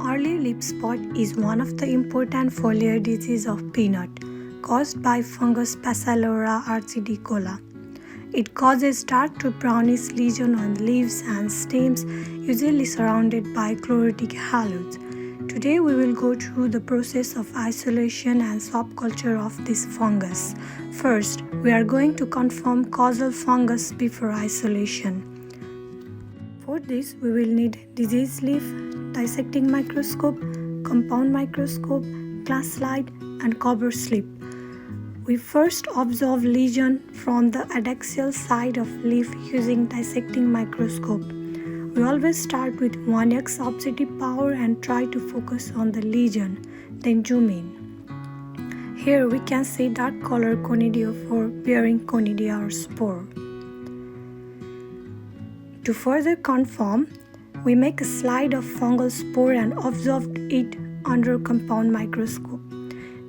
Early leaf spot is one of the important foliar diseases of peanut, caused by fungus Passalora arachidicola. It causes dark to brownish lesion on leaves and stems, usually surrounded by chlorotic halos. Today we will go through the process of isolation and subculture of this fungus. First, we are going to confirm causal fungus before isolation. For this, we will need disease leaf, dissecting microscope, compound microscope, glass slide, and cover slip. We first observe lesion from the adaxial side of leaf using dissecting microscope. We always start with 1x objective power and try to focus on the lesion, then zoom in. Here we can see dark color conidiophore bearing conidia or spore. To further confirm, we make a slide of fungal spore and observe it under compound microscope.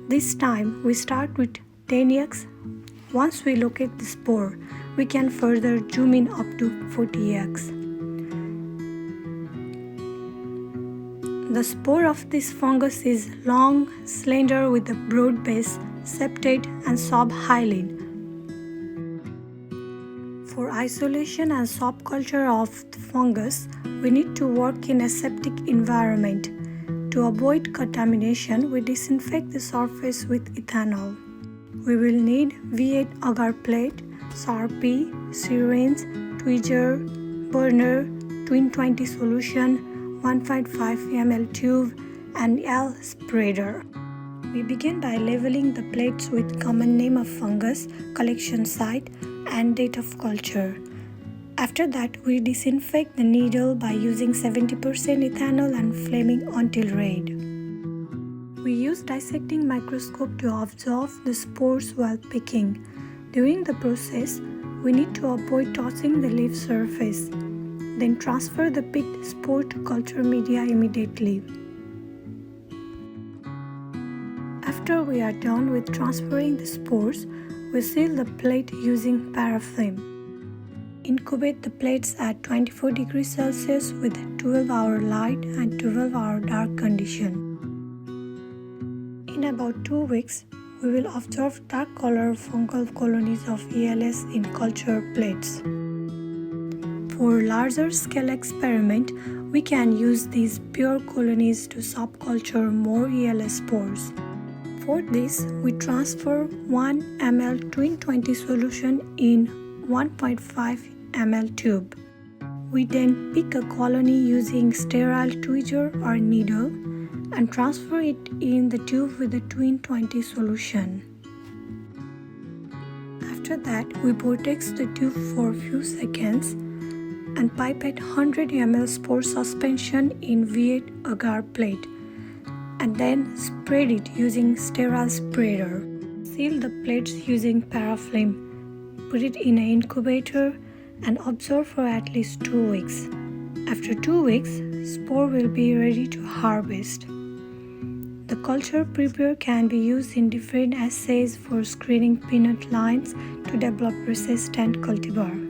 This time we start with 10x. Once we locate the spore, we can further zoom in up to 40x. The spore of this fungus is long, slender with a broad base, septate and subhyaline. For isolation and subculture of the fungus, we need to work in a aseptic environment. To avoid contamination, we disinfect the surface with ethanol. We will need V8 agar plate, Sharpie, syringe, tweezer, burner, twin 20 solution, 1.5 ml tube, and L spreader. We begin by leveling the plates with common name of fungus, collection site, and date of culture. After that, we disinfect the needle by using 70% ethanol and flaming until red. We use dissecting microscope to observe the spores while picking. During the process, we need to avoid touching the leaf surface. Then transfer the picked spore to culture media immediately. After we are done with transferring the spores, we seal the plate using parafilm. Incubate the plates at 24 degrees Celsius with 12-hour light and 12-hour dark condition. In about 2 weeks, we will observe dark color fungal colonies of ELS in culture plates. For larger scale experiment, we can use these pure colonies to subculture more ELS spores. For this, we transfer 1 ml twin 20 solution in 1.5 ml tube. We then pick a colony using sterile tweezer or needle and transfer it in the tube with the twin 20 solution. After that, we vortex the tube for a few seconds and pipette 100 ml spore suspension in V8 agar plate, and then spread it using sterile spreader. Seal the plates using parafilm. Put it in an incubator and observe for at least 2 weeks. After 2 weeks, spore will be ready to harvest. The culture prepare can be used in different assays for screening peanut lines to develop resistant cultivar.